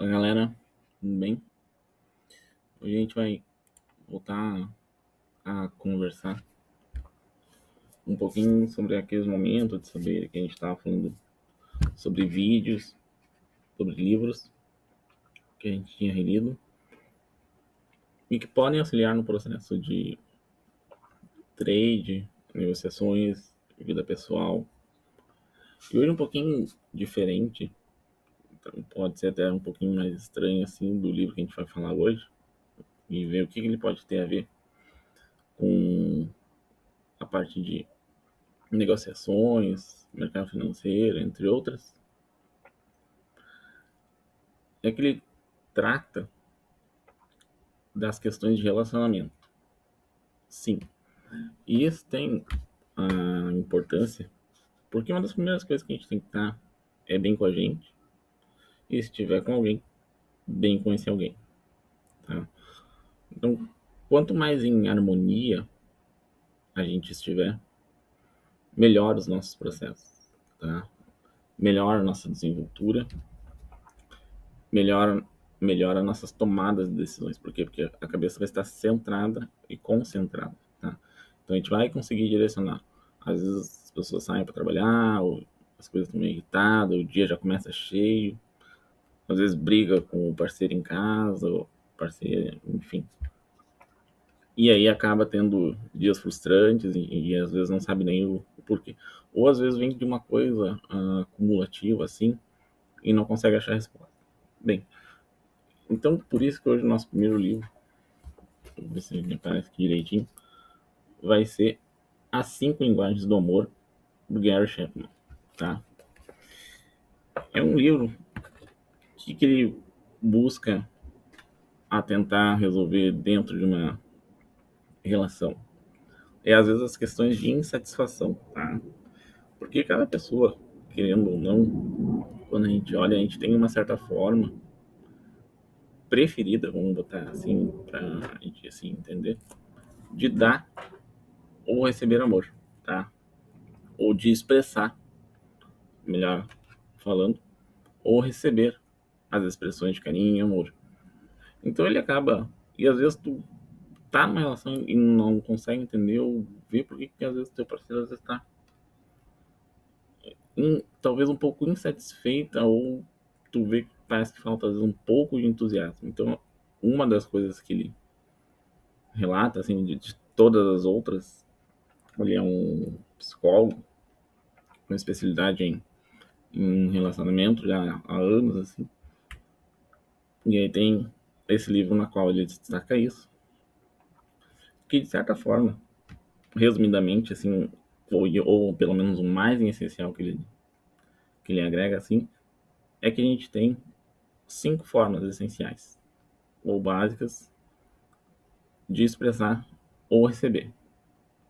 Oi, galera, tudo bem? Hoje a gente vai voltar a conversar um pouquinho sobre aqueles momentos de saber que a gente estava falando sobre vídeos, sobre livros que a gente tinha relido e que podem auxiliar no processo de trade, negociações, vida pessoal. E hoje um pouquinho diferente, então pode ser até um pouquinho mais estranho assim do livro que a gente vai falar hoje e ver o que ele pode ter a ver com a parte de negociações, mercado financeiro, entre outras, é que ele trata das questões de relacionamento. Sim, e isso tem a importância, porque uma das primeiras coisas que a gente tem que estar é bem com a gente, e se estiver com alguém, bem com esse alguém. Tá? Então, quanto mais em harmonia a gente estiver, melhor os nossos processos, tá? Melhor a nossa desenvoltura, melhor melhora nossas tomadas de decisões. Por quê? Porque a cabeça vai estar centrada e concentrada, tá? Então a gente vai conseguir direcionar. Às vezes as pessoas saem para trabalhar, ou as coisas estão meio irritadas, o dia já começa cheio, às vezes briga com o parceiro em casa, ou parceiro, enfim. E aí acaba tendo dias frustrantes e às vezes não sabe nem o porquê. Ou às vezes vem de uma coisa acumulativa assim e não consegue achar a resposta. Bem, então por isso que hoje o nosso primeiro livro, ver se me parece aqui direitinho, vai ser As Cinco Linguagens do Amor, do Gary Chapman, tá? É um livro que ele busca a tentar resolver dentro de uma relação. É às vezes as questões de insatisfação, tá? Porque cada pessoa, querendo ou não, quando a gente olha, a gente tem uma certa forma preferida, vamos botar assim, pra gente assim entender, de dar ou receber amor, tá? Ou de expressar, melhor falando, ou receber as expressões de carinho e amor. Então ele acaba, e às vezes tu tá numa relação e não consegue entender ou ver por que às vezes teu parceiro às vezes tá talvez um pouco insatisfeita ou tu vê que parece que falta às vezes um pouco de entusiasmo. Então uma das coisas que ele relata, assim, de todas as outras, ele é um psicólogo com especialidade em relacionamento já há anos, assim, e aí tem esse livro na qual ele destaca isso, que de certa forma, resumidamente, assim, ou pelo menos o mais essencial que ele agrega, assim, é que a gente tem 5 formas essenciais, ou básicas, de expressar ou receber,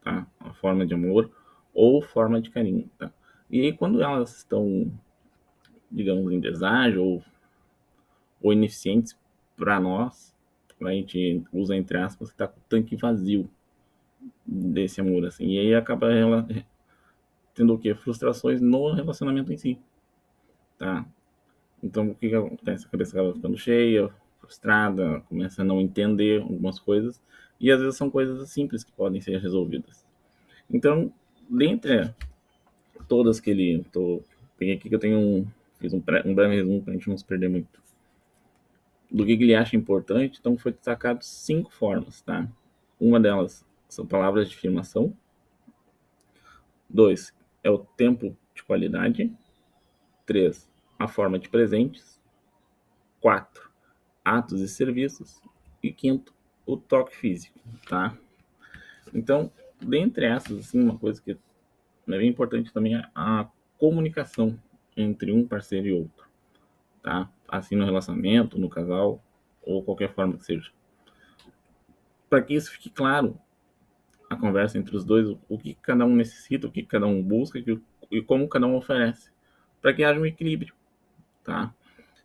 tá? A forma de amor ou forma de carinho, tá? E aí quando elas estão, digamos, em deságio ou ineficientes para nós, a gente usa entre aspas, que tá com o tanque vazio desse amor, assim, e aí acaba ela tendo o quê? Frustrações no relacionamento em si, tá? Então o que que acontece? A cabeça acaba ficando cheia, frustrada, começa a não entender algumas coisas, e às vezes são coisas simples que podem ser resolvidas. Então, dentre todas que ele. Peguei aqui que eu tenho fiz um breve resumo para a gente não se perder muito. Do que ele acha importante, então foi destacado 5 formas, tá? Uma delas são palavras de afirmação. 2 é o tempo de qualidade. 3 a forma de presentes. 4 atos e serviços. E quinto, o toque físico, tá? Então, dentre essas, assim, uma coisa que é bem importante também é a comunicação entre um parceiro e outro, tá? Assim no relacionamento, no casal, ou qualquer forma que seja. Para que isso fique claro, a conversa entre os dois, o que cada um necessita, o que cada um busca e como cada um oferece, para que haja um equilíbrio, tá?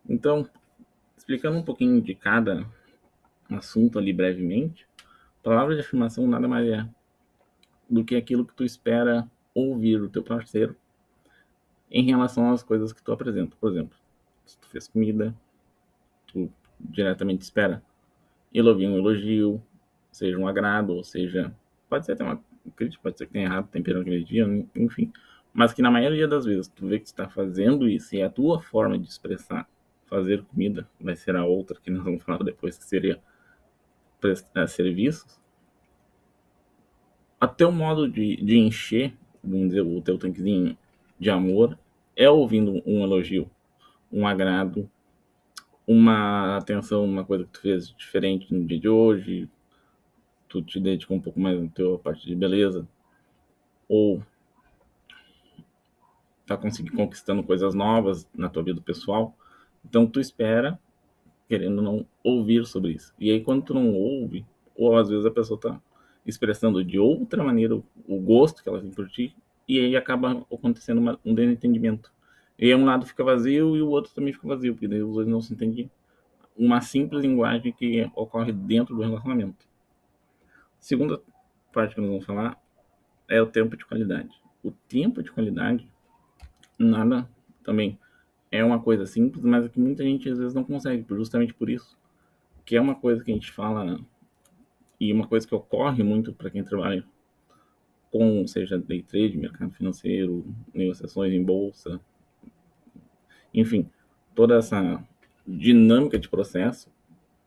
Então, explicando um pouquinho de cada assunto ali brevemente, palavra de afirmação nada mais é do que aquilo que tu espera ouvir do teu parceiro em relação às coisas que tu apresenta. Por exemplo, se tu fez comida, diretamente espera elogio, um elogio, seja um agrado, ou seja, pode ser até uma crítica, pode ser que tenha errado tempero naquele dia, enfim. Mas que na maioria das vezes tu vê que tu está fazendo isso e é a tua forma de expressar fazer comida, vai ser a outra que nós vamos falar depois, que seria prestar serviços, até o modo de encher, vamos dizer, o teu tanquezinho de amor é ouvindo um elogio, um agrado, uma atenção, uma coisa que tu fez diferente no dia de hoje, tu te dedicou um pouco mais na tua parte de beleza, ou tá conseguindo conquistando coisas novas na tua vida pessoal. Então tu espera, querendo não ouvir sobre isso. E aí quando tu não ouve, ou às vezes a pessoa tá expressando de outra maneira o gosto que ela tem por ti, e aí acaba acontecendo um desentendimento. E aí um lado fica vazio e o outro também fica vazio, porque daí os dois não se entendem. Uma simples linguagem que ocorre dentro do relacionamento. Segunda parte que nós vamos falar é o tempo de qualidade. O tempo de qualidade, nada também é uma coisa simples, mas é que muita gente às vezes não consegue, justamente por isso. Que é uma coisa que a gente fala e uma coisa que ocorre muito para quem trabalha com, seja day trade, mercado financeiro, negociações em bolsa, enfim, toda essa dinâmica de processo,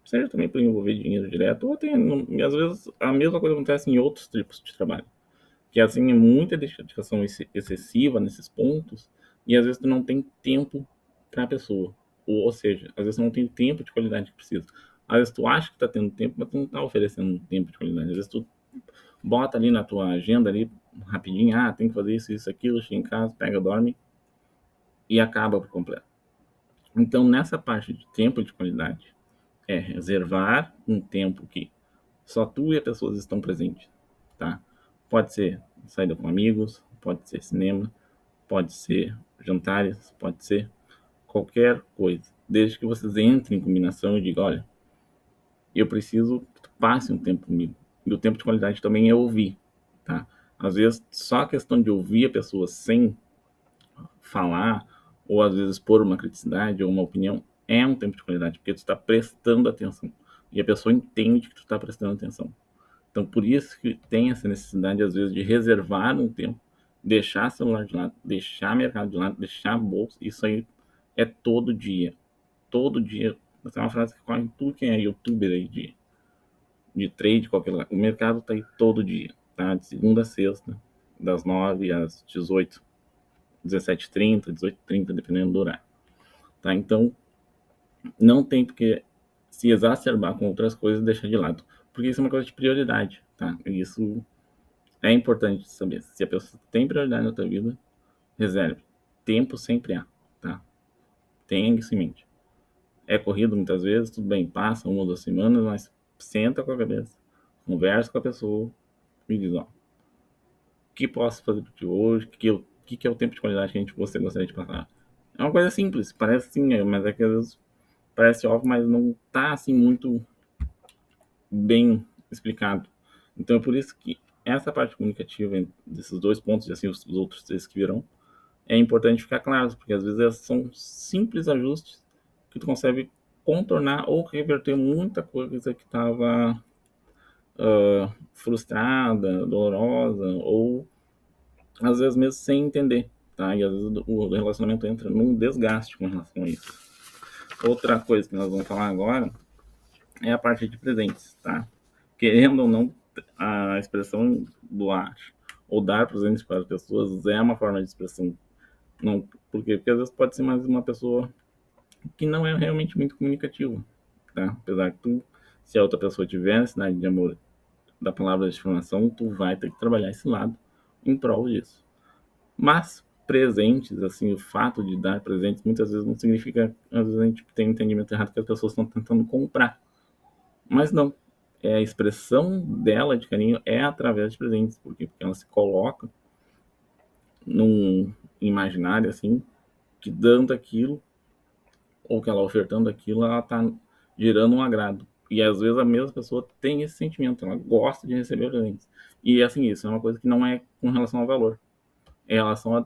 seja também por envolver dinheiro direto, ou até, às vezes, a mesma coisa acontece em outros tipos de trabalho. Que assim é muita dedicação excessiva nesses pontos e às vezes tu não tem tempo para a pessoa. Ou seja, às vezes tu não tem tempo de qualidade que precisa. Às vezes tu acha que tá tendo tempo, mas tu não tá oferecendo tempo de qualidade. Às vezes tu bota ali na tua agenda ali rapidinho, tem que fazer isso, isso, aquilo, chega em casa, pega, dorme e acaba por completo. Então, nessa parte de tempo de qualidade, é reservar um tempo que só tu e as pessoas estão presentes, tá? Pode ser saída com amigos, pode ser cinema, pode ser jantares, pode ser qualquer coisa, desde que vocês entrem em combinação e digam, olha, eu preciso que tu passe um tempo comigo. E o tempo de qualidade também é ouvir, tá? Às vezes, só a questão de ouvir a pessoa sem falar, ou às vezes pôr uma criticidade ou uma opinião, é um tempo de qualidade, porque tu está prestando atenção. E a pessoa entende que tu está prestando atenção. Então, por isso que tem essa necessidade, às vezes, de reservar um tempo, deixar celular de lado, deixar mercado de lado, deixar bolsa. Isso aí é todo dia. Todo dia. Essa é uma frase que corre em tudo quem é youtuber aí de trade, qualquer lugar. O mercado está aí todo dia, tá? De segunda a sexta, das 9 às 18, 17h30, 18h30, dependendo do horário. Tá? Então, não tem porque se exacerbar com outras coisas e deixar de lado. Porque isso é uma coisa de prioridade, tá? E isso é importante saber. Se a pessoa tem prioridade na tua vida, reserve. Tempo sempre há, tá? Tenha isso em mente. É corrido muitas vezes, tudo bem, passa 1 ou 2 semanas, mas senta com a cabeça, conversa com a pessoa e diz, ó, o que posso fazer por ti hoje? O que é o tempo de qualidade que você gostaria de passar? É uma coisa simples, parece sim, mas é que às vezes parece óbvio, mas não tá assim muito bem explicado. Então é por isso que essa parte comunicativa desses dois pontos, e assim os outros três que virão, é importante ficar claro, porque às vezes são simples ajustes que tu consegue contornar ou reverter muita coisa que estava frustrada, dolorosa, ou às vezes mesmo sem entender, tá? E às vezes o relacionamento entra num desgaste com relação a isso. Outra coisa que nós vamos falar agora é a parte de presentes, tá? Querendo ou não, a expressão doar ou dar presentes para as pessoas é uma forma de expressão. Não, por quê? Porque às vezes pode ser mais uma pessoa que não é realmente muito comunicativa, tá? Apesar que tu, se a outra pessoa tiver necessidade de amor da palavra de informação, tu vai ter que trabalhar esse lado em prol disso. Mas presentes, assim, o fato de dar presentes muitas vezes não significa, às vezes a gente tem um entendimento errado que as pessoas estão tentando comprar. Mas não. É a expressão dela de carinho é através de presentes, porque ela se coloca num imaginário assim, que dando aquilo ou que ela ofertando aquilo, ela tá gerando um agrado. E às vezes a mesma pessoa tem esse sentimento, ela gosta de receber presentes. E assim, isso é uma coisa que não é com relação ao valor. É em relação a,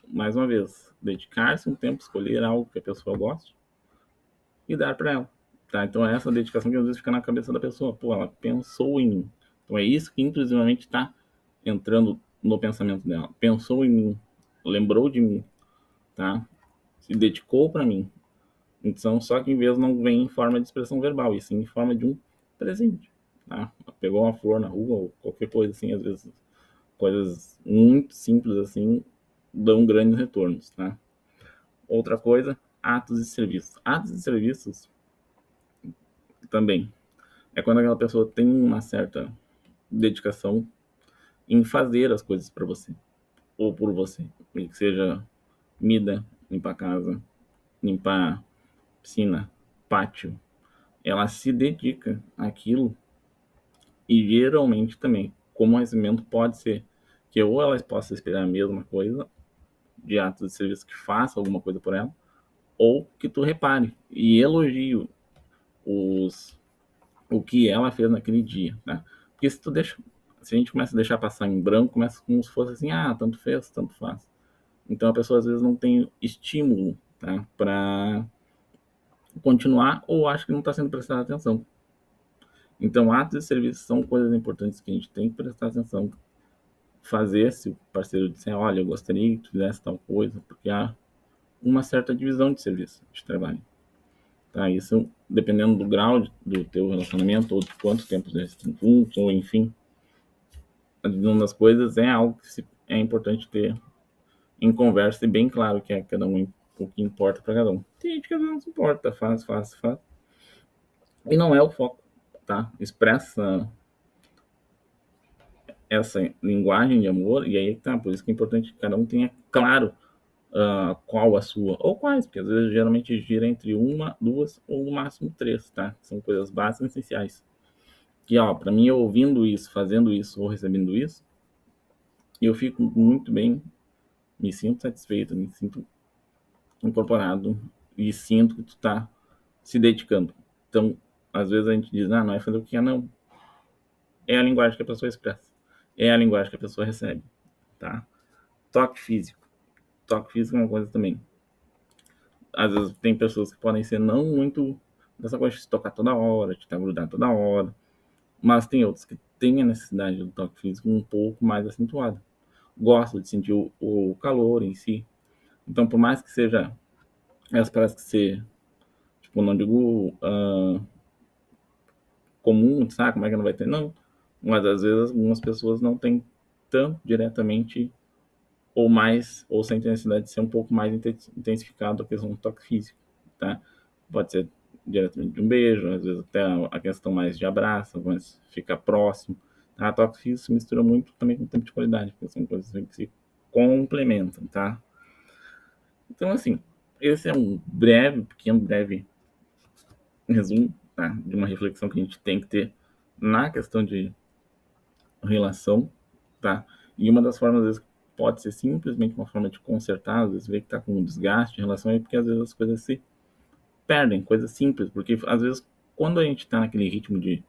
mais uma vez, dedicar-se um tempo, escolher algo que a pessoa goste e dar para ela. tá? Então é essa dedicação que às vezes fica na cabeça da pessoa, pô, ela pensou em mim. Então é isso que inclusivamente está entrando no pensamento dela. Pensou em mim, lembrou de mim, tá? Se dedicou para mim. Então, só que em vez não vem em forma de expressão verbal, e sim em forma de um presente, tá? Pegou uma flor na rua ou qualquer coisa assim, às vezes coisas muito simples assim dão grandes retornos, tá? Outra coisa, atos e serviços. Atos e serviços também é quando aquela pessoa tem uma certa dedicação em fazer as coisas para você ou por você, que seja comida, limpar a casa, limpar piscina, pátio. Ela se dedica àquilo e geralmente também, como recebimento pode ser que ou ela possa esperar a mesma coisa de atos de serviço que faça alguma coisa por ela, ou que tu repare e elogie os, o que ela fez naquele dia, tá? Porque se a gente começa a deixar passar em branco, começa como se fosse assim, ah, tanto fez, tanto faz. Então a pessoa às vezes não tem estímulo, tá, para continuar ou acha que não está sendo prestada atenção. Então atos e serviços são coisas importantes que a gente tem que prestar atenção, fazer se o parceiro disser, olha, eu gostaria que tu fizesse tal coisa, porque há uma certa divisão de serviço, de trabalho. Tá? Isso, dependendo do grau do teu relacionamento, ou de quanto tempo vocês estão juntos, ou enfim, a divisão das coisas é algo que é importante ter em conversa e bem claro que é cada um o que importa para cada um. Tem gente que às vezes não se importa, faz. E não é o foco, tá? Expressa essa linguagem de amor, e aí tá, por isso que é importante que cada um tenha claro qual a sua, ou quais, porque às vezes geralmente gira entre uma, duas ou no máximo três, tá? São coisas básicas e essenciais. Que, ó, pra mim, ouvindo isso, fazendo isso ou recebendo isso, eu fico muito bem, me sinto satisfeito, me sinto incorporado e sinto que tu tá se dedicando. Então, às vezes a gente diz, ah, não é fazer o que é, não. É a linguagem que a pessoa expressa. É a linguagem que a pessoa recebe, tá? Toque físico. Toque físico é uma coisa também. Às vezes tem pessoas que podem ser não muito dessa coisa de se tocar toda hora, de estar grudado toda hora, mas tem outros que têm a necessidade do toque físico um pouco mais acentuado. Gosto de sentir o calor em si. Então, por mais que seja, essa parece que ser, tipo, não digo comum, sabe? Como é que não vai ter? Não. Mas às vezes algumas pessoas não têm tanto diretamente ou mais, ou sem necessidade de ser um pouco mais intensificado a questão do toque físico, tá? Pode ser diretamente de um beijo, às vezes até a questão mais de abraço, mas ficar próximo. Tá? Toque físico se mistura muito também com tempo de qualidade, porque são coisas que se complementam, tá? Então, assim, esse é um breve resumo, tá? De uma reflexão que a gente tem que ter na questão de relação, tá? E uma das formas, às vezes, pode ser simplesmente uma forma de consertar, às vezes vê que tá com um desgaste em relação a porque às vezes as coisas se perdem, coisas simples, porque às vezes quando a gente tá naquele ritmo de,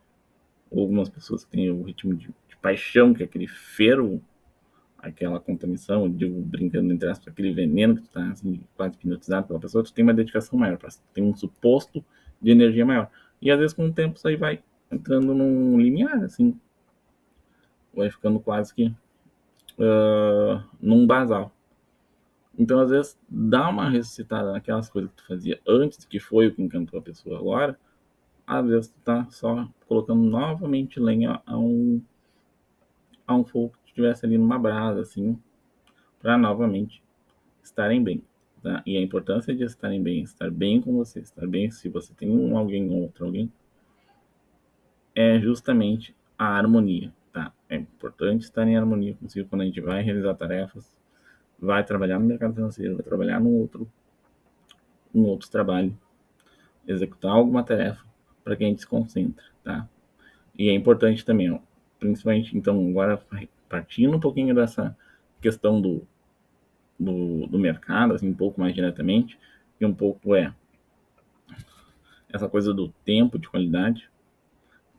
ou algumas pessoas que têm o ritmo de paixão, que é aquele fervo, aquela contaminação, digo, brincando entre aspas, aquele veneno que tu tá assim, quase hipnotizado pela pessoa, tu tem uma dedicação maior, tem um suposto de energia maior. E às vezes com o tempo isso aí vai entrando num limiar, assim, vai ficando quase que num basal. Então, às vezes, dá uma ressuscitada naquelas coisas que tu fazia antes, que foi o que encantou a pessoa agora, às vezes tu tá só colocando novamente lenha a um fogo que estivesse ali numa brasa, assim, para novamente estarem bem. Tá? E a importância de estarem bem, estar bem com você, estar bem se você tem alguém ou outro alguém, é justamente a harmonia. Tá? É importante estar em harmonia consigo quando a gente vai realizar tarefas, vai trabalhar no mercado financeiro, vai trabalhar num outro trabalho, executar alguma tarefa para que a gente se concentre, tá? E é importante também, ó, principalmente, então, agora partindo um pouquinho dessa questão do mercado, assim, um pouco mais diretamente, e um pouco essa coisa do tempo de qualidade,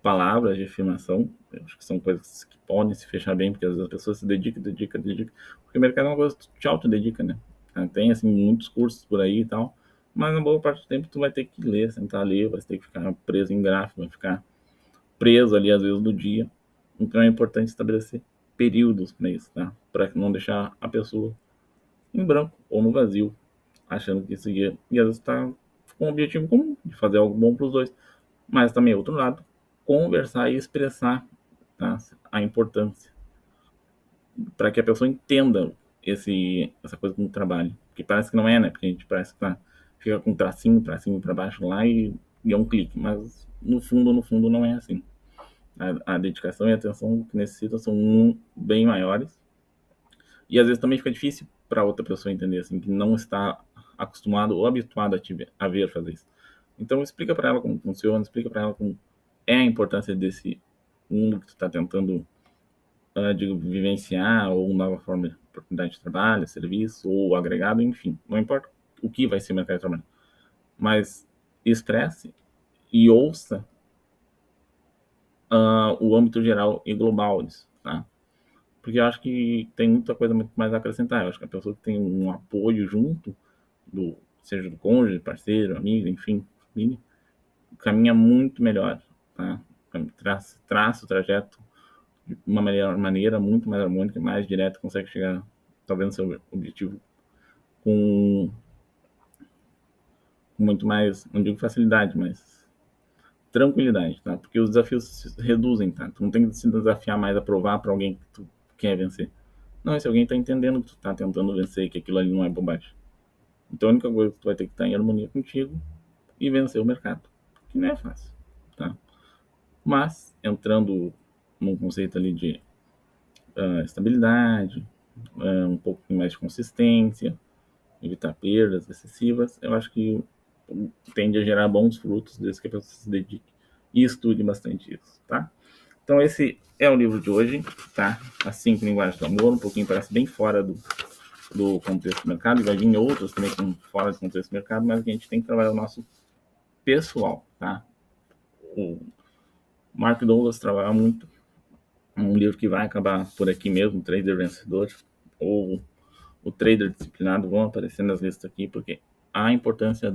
palavras de afirmação, eu acho que são coisas que podem se fechar bem, porque às vezes as pessoas se dedicam, porque o mercado é uma coisa que te auto-dedica, né? Tem, assim, muitos cursos por aí e tal, mas na boa parte do tempo tu vai ter que ler, sentar ali, vai ter que ficar preso em gráfico, vai ficar preso ali às vezes no dia. Então é importante estabelecer períodos para isso, tá? Para não deixar a pessoa em branco ou no vazio, achando que isso ia, e às vezes está com um objetivo comum de fazer algo bom para os dois. Mas também, outro lado, conversar e expressar, tá, a importância, para que a pessoa entenda essa coisa do trabalho. Porque parece que não é, né? Porque a gente parece que tá, fica com um tracinho para cima e para baixo lá e é um clique. Mas no fundo, não é assim. A dedicação e a atenção que necessita são bem maiores. E às vezes também fica difícil para outra pessoa entender, assim, que não está acostumado ou habituado a ver fazer isso. Então explica para ela como funciona, explica para ela como é a importância desse mundo que tu está tentando de vivenciar, ou nova forma de oportunidade de trabalho, serviço, ou agregado, enfim, não importa o que vai ser o mercado de trabalho, mas expresse e ouça o âmbito geral e global disso, tá? Porque eu acho que tem muita coisa muito mais a acrescentar. Eu acho que a pessoa que tem um apoio junto, seja do cônjuge, parceiro, amigo, enfim, família, caminha muito melhor, tá? Traça o trajeto de uma melhor maneira, muito mais harmônica, mais direto, consegue chegar, talvez, no seu objetivo com muito mais, não digo facilidade, mas tranquilidade, tá? Porque os desafios se reduzem, tá? Tu não tem que se desafiar mais a provar para alguém que tu quer vencer. Não, esse alguém tá entendendo que tu tá tentando vencer, que aquilo ali não é bobagem. Então a única coisa que tu vai ter que estar em harmonia contigo e vencer o mercado. Que não é fácil, tá? Mas, entrando num conceito ali de estabilidade, um pouco mais de consistência, evitar perdas excessivas, eu acho que tende a gerar bons frutos desde que a pessoa se dedique e estude bastante isso, tá? Então esse é o livro de hoje, tá? As 5 linguagens do amor, um pouquinho parece bem fora do contexto do mercado, e vai vir outros também com fora do contexto do mercado, mas a gente tem que trabalhar o nosso pessoal, tá? O Mark Douglas trabalha muito, um livro que vai acabar por aqui mesmo, Trader Vencedor, ou o Trader Disciplinado, vão aparecer nas listas aqui, porque a importância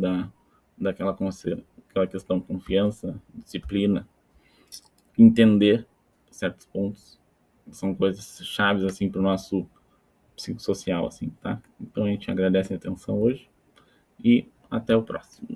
daquela questão de confiança, disciplina, entender certos pontos, são coisas chaves, assim, para o nosso psicossocial, assim, tá? Então a gente agradece a atenção hoje e até o próximo.